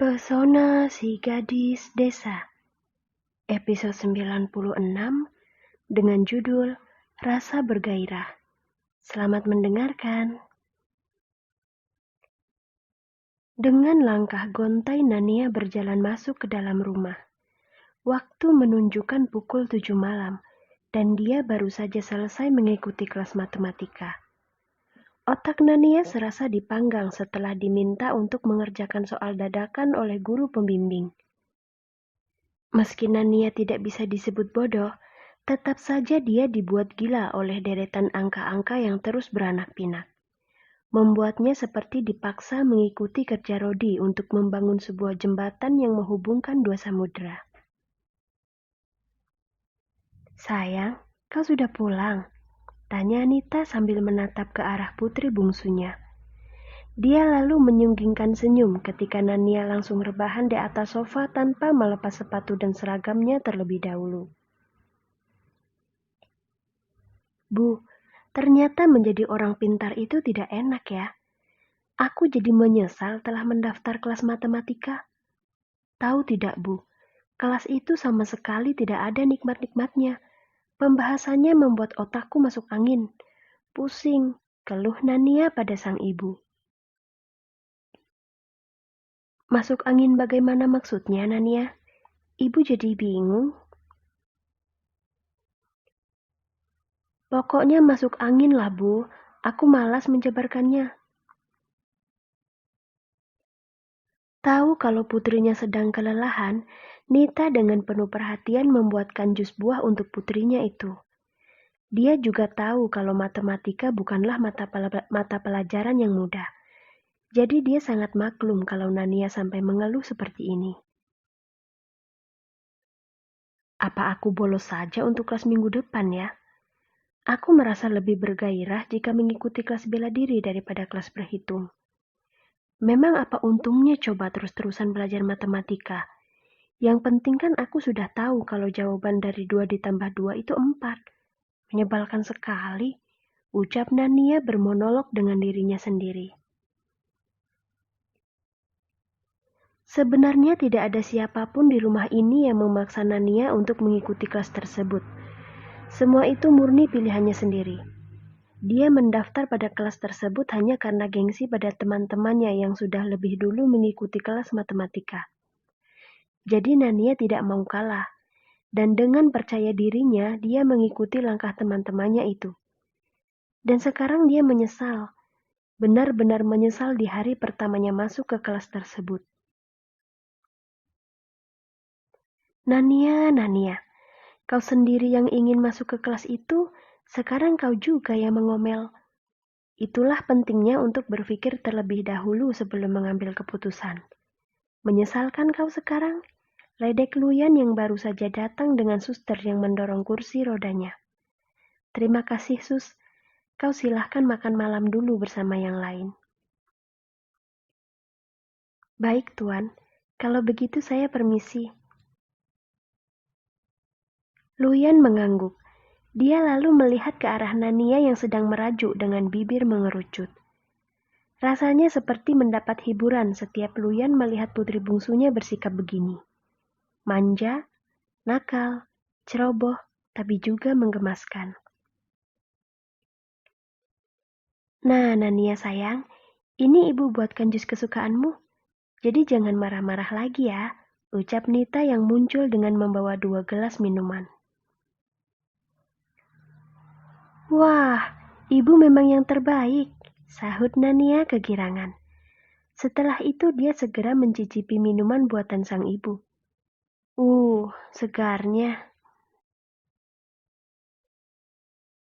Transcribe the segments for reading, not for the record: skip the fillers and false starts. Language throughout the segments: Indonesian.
Pesona si Gadis Desa, episode 96 dengan judul Rasa Bergairah. Selamat mendengarkan. Dengan langkah gontai Nania berjalan masuk ke dalam rumah. Waktu menunjukkan pukul 7 malam dan dia baru saja selesai mengikuti kelas matematika. Otak Nania serasa dipanggang setelah diminta untuk mengerjakan soal dadakan oleh guru pembimbing. Meski Nania tidak bisa disebut bodoh, tetap saja dia dibuat gila oleh deretan angka-angka yang terus beranak pinak. Membuatnya seperti dipaksa mengikuti kerja Rodi untuk membangun sebuah jembatan yang menghubungkan dua samudera. Sayang, kau sudah pulang? Tanya Anita sambil menatap ke arah putri bungsunya. Dia lalu menyunggingkan senyum ketika Nania langsung rebahan di atas sofa tanpa melepas sepatu dan seragamnya terlebih dahulu. Bu, ternyata menjadi orang pintar itu tidak enak ya. Aku jadi menyesal telah mendaftar kelas matematika. Tahu tidak, Bu? Kelas itu sama sekali tidak ada nikmat-nikmatnya. Pembahasannya membuat otakku masuk angin. Pusing, keluh Nania pada sang ibu. Masuk angin bagaimana maksudnya, Nania? Ibu jadi bingung. Pokoknya masuk angin lah, Bu. Aku malas menjabarkannya. Tahu kalau putrinya sedang kelelahan, Nita dengan penuh perhatian membuatkan jus buah untuk putrinya itu. Dia juga tahu kalau matematika bukanlah mata pelajaran yang mudah. Jadi dia sangat maklum kalau Nania sampai mengeluh seperti ini. Apa aku bolos saja untuk kelas minggu depan ya? Aku merasa lebih bergairah jika mengikuti kelas bela diri daripada kelas berhitung. Memang apa untungnya coba terus-terusan belajar matematika? Yang penting kan aku sudah tahu kalau jawaban dari 2 ditambah 2 itu 4. Menyebalkan sekali, ucap Nania bermonolog dengan dirinya sendiri. Sebenarnya tidak ada siapapun di rumah ini yang memaksa Nania untuk mengikuti kelas tersebut. Semua itu murni pilihannya sendiri. Dia mendaftar pada kelas tersebut hanya karena gengsi pada teman-temannya yang sudah lebih dulu mengikuti kelas matematika. Jadi Nania tidak mau kalah, dan dengan percaya dirinya dia mengikuti langkah teman-temannya itu. Dan sekarang dia menyesal, benar-benar menyesal di hari pertamanya masuk ke kelas tersebut. Nania, kau sendiri yang ingin masuk ke kelas itu, sekarang kau juga yang mengomel. Itulah pentingnya untuk berpikir terlebih dahulu sebelum mengambil keputusan. Menyesalkan kau sekarang? Ledek Luyan yang baru saja datang dengan suster yang mendorong kursi rodanya. Terima kasih, Sus. Kau silahkan makan malam dulu bersama yang lain. Baik, Tuan. Kalau begitu saya permisi. Luyan mengangguk. Dia lalu melihat ke arah Nania yang sedang merajuk dengan bibir mengerucut. Rasanya seperti mendapat hiburan setiap Luyan melihat putri bungsunya bersikap begini. Manja, nakal, ceroboh, tapi juga menggemaskan. Nah, Nania sayang, ini ibu buatkan jus kesukaanmu. Jadi jangan marah-marah lagi ya, ucap Nita yang muncul dengan membawa 2 gelas minuman. Wah, ibu memang yang terbaik, sahut Nania kegirangan. Setelah itu dia segera mencicipi minuman buatan sang ibu. Segarnya.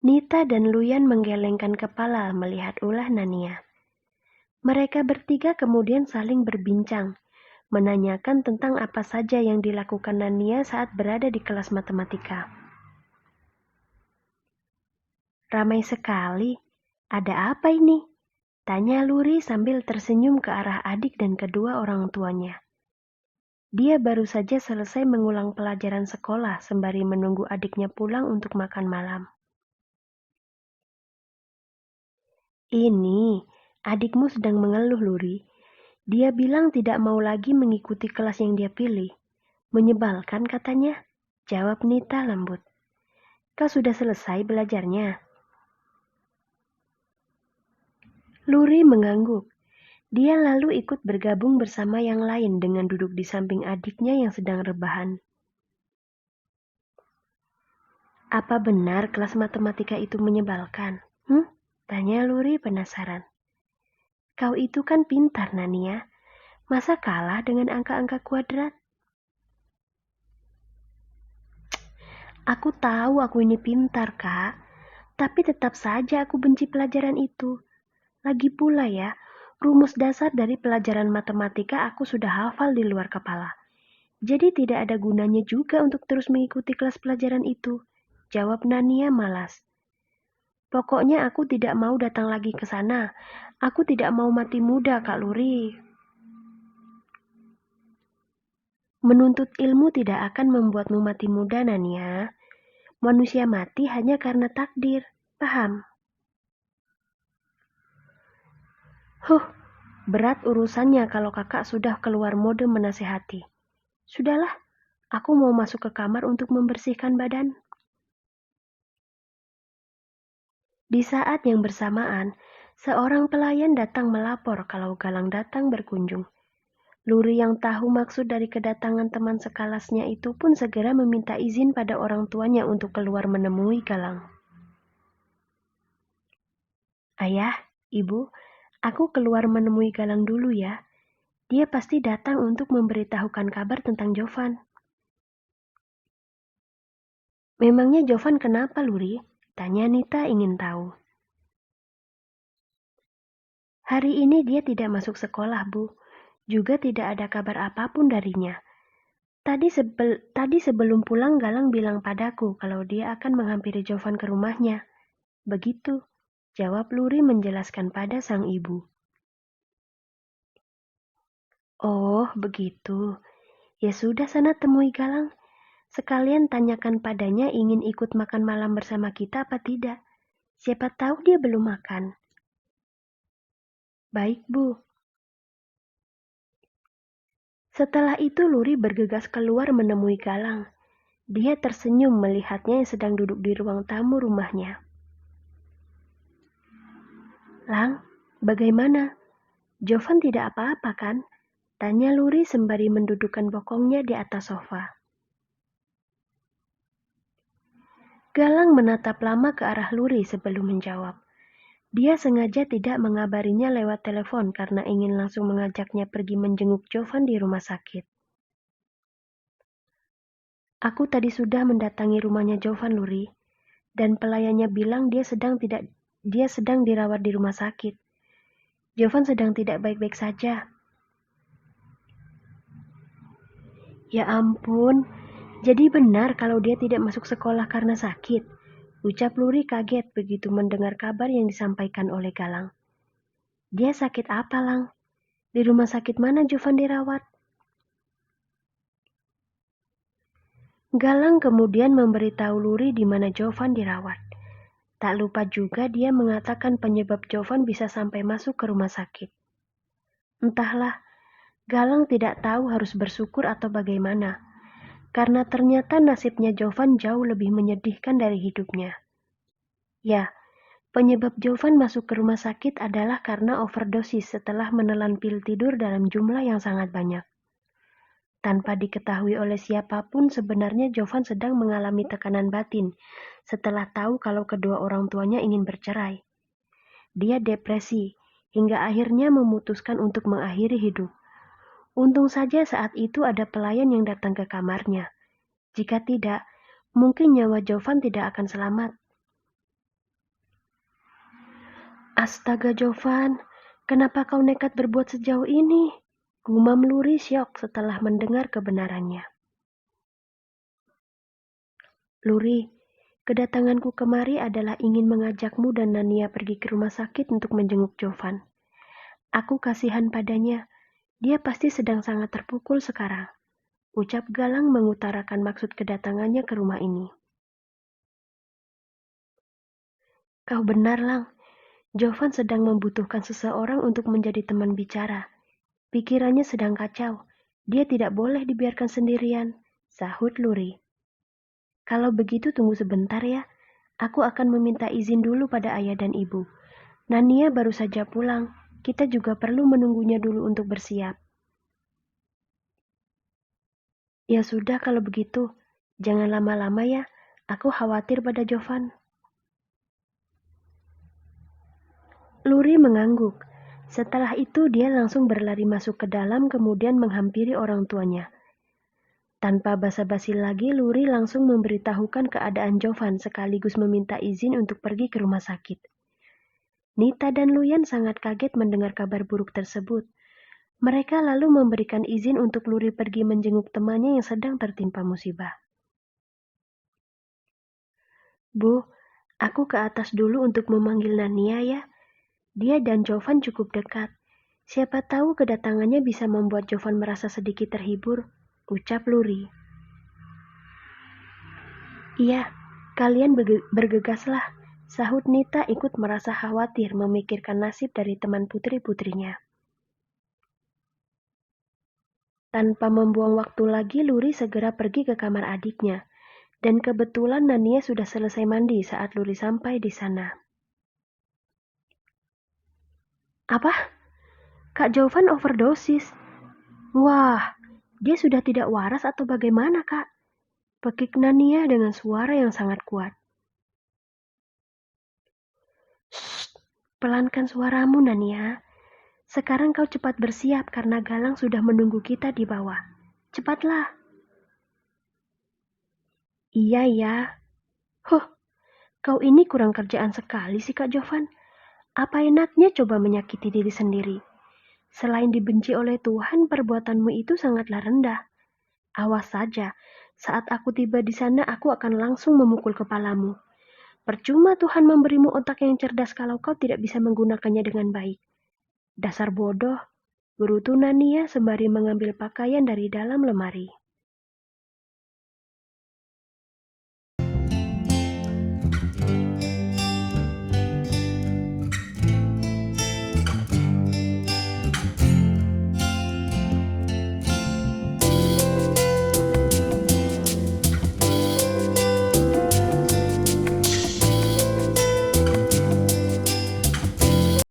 Nita dan Luyan menggelengkan kepala melihat ulah Nania. Mereka bertiga kemudian saling berbincang, menanyakan tentang apa saja yang dilakukan Nania saat berada di kelas matematika. Ramai sekali. Ada apa ini? Tanya Luri sambil tersenyum ke arah adik dan kedua orang tuanya. Dia baru saja selesai mengulang pelajaran sekolah sembari menunggu adiknya pulang untuk makan malam. Ini, adikmu sedang mengeluh, Luri. Dia bilang tidak mau lagi mengikuti kelas yang dia pilih. Menyebalkan katanya, jawab Nita lembut. Kau sudah selesai belajarnya? Luri mengangguk. Dia lalu ikut bergabung bersama yang lain dengan duduk di samping adiknya yang sedang rebahan. Apa benar kelas matematika itu menyebalkan? Tanya Luri penasaran. Kau itu kan pintar, Nania. Masa kalah dengan angka-angka kuadrat? Aku tahu aku ini pintar, Kak. Tapi tetap saja aku benci pelajaran itu. Lagi pula ya, rumus dasar dari pelajaran matematika aku sudah hafal di luar kepala. Jadi tidak ada gunanya juga untuk terus mengikuti kelas pelajaran itu. Jawab Nania malas. Pokoknya aku tidak mau datang lagi ke sana. Aku tidak mau mati muda, Kak Luri. Menuntut ilmu tidak akan membuatmu mati muda, Nania. Manusia mati hanya karena takdir. Paham? Berat urusannya kalau kakak sudah keluar mode menasehati. Sudahlah, aku mau masuk ke kamar untuk membersihkan badan. Di saat yang bersamaan, seorang pelayan datang melapor kalau Galang datang berkunjung. Luri yang tahu maksud dari kedatangan teman sekelasnya itu pun segera meminta izin pada orang tuanya untuk keluar menemui Galang. Ayah, Ibu, aku keluar menemui Galang dulu ya. Dia pasti datang untuk memberitahukan kabar tentang Jovan. Memangnya Jovan kenapa, Luri? Tanya Nita ingin tahu. Hari ini dia tidak masuk sekolah, Bu. Juga tidak ada kabar apapun darinya. Tadi sebelum pulang Galang bilang padaku kalau dia akan menghampiri Jovan ke rumahnya. Begitu, jawab Luri menjelaskan pada sang ibu. Oh, begitu. Ya sudah sana temui Galang. Sekalian tanyakan padanya ingin ikut makan malam bersama kita apa tidak. Siapa tahu dia belum makan. Baik, Bu. Setelah itu Luri bergegas keluar menemui Galang. Dia tersenyum melihatnya yang sedang duduk di ruang tamu rumahnya. Lang, bagaimana? Jovan tidak apa-apa kan? Tanya Luri sembari mendudukkan bokongnya di atas sofa. Galang menatap lama ke arah Luri sebelum menjawab. Dia sengaja tidak mengabarinya lewat telepon karena ingin langsung mengajaknya pergi menjenguk Jovan di rumah sakit. Aku tadi sudah mendatangi rumahnya Jovan, Luri, dan pelayannya bilang dia sedang dirawat di rumah sakit. Jovan sedang tidak baik-baik saja. Ya ampun, jadi benar kalau dia tidak masuk sekolah karena sakit. Ucap Luri kaget begitu mendengar kabar yang disampaikan oleh Galang. Dia sakit apa, Lang? Di rumah sakit mana Jovan dirawat? Galang kemudian memberitahu Luri di mana Jovan dirawat. Tak lupa juga dia mengatakan penyebab Jovan bisa sampai masuk ke rumah sakit. Entahlah, Galang tidak tahu harus bersyukur atau bagaimana, karena ternyata nasibnya Jovan jauh lebih menyedihkan dari hidupnya. Ya, penyebab Jovan masuk ke rumah sakit adalah karena overdosis setelah menelan pil tidur dalam jumlah yang sangat banyak. Tanpa diketahui oleh siapapun, sebenarnya Jovan sedang mengalami tekanan batin setelah tahu kalau kedua orang tuanya ingin bercerai. Dia depresi, hingga akhirnya memutuskan untuk mengakhiri hidup. Untung saja saat itu ada pelayan yang datang ke kamarnya. Jika tidak, mungkin nyawa Jovan tidak akan selamat. Astaga Jovan, kenapa kau nekat berbuat sejauh ini? Gumam Luri syok setelah mendengar kebenarannya. Luri, kedatanganku kemari adalah ingin mengajakmu dan Nania pergi ke rumah sakit untuk menjenguk Jovan. Aku kasihan padanya, dia pasti sedang sangat terpukul sekarang. Ucap Galang mengutarakan maksud kedatangannya ke rumah ini. Kau benar, Lang. Jovan sedang membutuhkan seseorang untuk menjadi teman bicara. Pikirannya sedang kacau. Dia tidak boleh dibiarkan sendirian, sahut Luri. Kalau begitu tunggu sebentar ya. Aku akan meminta izin dulu pada ayah dan ibu. Nania baru saja pulang. Kita juga perlu menunggunya dulu untuk bersiap. Ya sudah kalau begitu. Jangan lama-lama ya. Aku khawatir pada Jovan. Luri mengangguk. Setelah itu dia langsung berlari masuk ke dalam kemudian menghampiri orang tuanya. Tanpa basa-basi lagi, Luri langsung memberitahukan keadaan Jovan sekaligus meminta izin untuk pergi ke rumah sakit. Nita dan Luyan sangat kaget mendengar kabar buruk tersebut. Mereka lalu memberikan izin untuk Luri pergi menjenguk temannya yang sedang tertimpa musibah. Bu, aku ke atas dulu untuk memanggil Nania ya. Dia dan Jovan cukup dekat. Siapa tahu kedatangannya bisa membuat Jovan merasa sedikit terhibur, ucap Luri. Iya, kalian bergegaslah, sahut Nita ikut merasa khawatir memikirkan nasib dari teman putri-putrinya. Tanpa membuang waktu lagi, Luri segera pergi ke kamar adiknya. Dan kebetulan Nania sudah selesai mandi saat Luri sampai di sana. Apa? Kak Jovan overdosis. Wah, dia sudah tidak waras atau bagaimana, Kak? Pekik Nania dengan suara yang sangat kuat. Shh, pelankan suaramu, Nania. Sekarang kau cepat bersiap karena Galang sudah menunggu kita di bawah. Cepatlah. Iya, ya. Huh, kau ini kurang kerjaan sekali sih, Kak Jovan. Apa enaknya coba menyakiti diri sendiri? Selain dibenci oleh Tuhan, perbuatanmu itu sangatlah rendah. Awas saja, saat aku tiba di sana aku akan langsung memukul kepalamu. Percuma Tuhan memberimu otak yang cerdas kalau kau tidak bisa menggunakannya dengan baik. Dasar bodoh, berutu Nania sembari mengambil pakaian dari dalam lemari.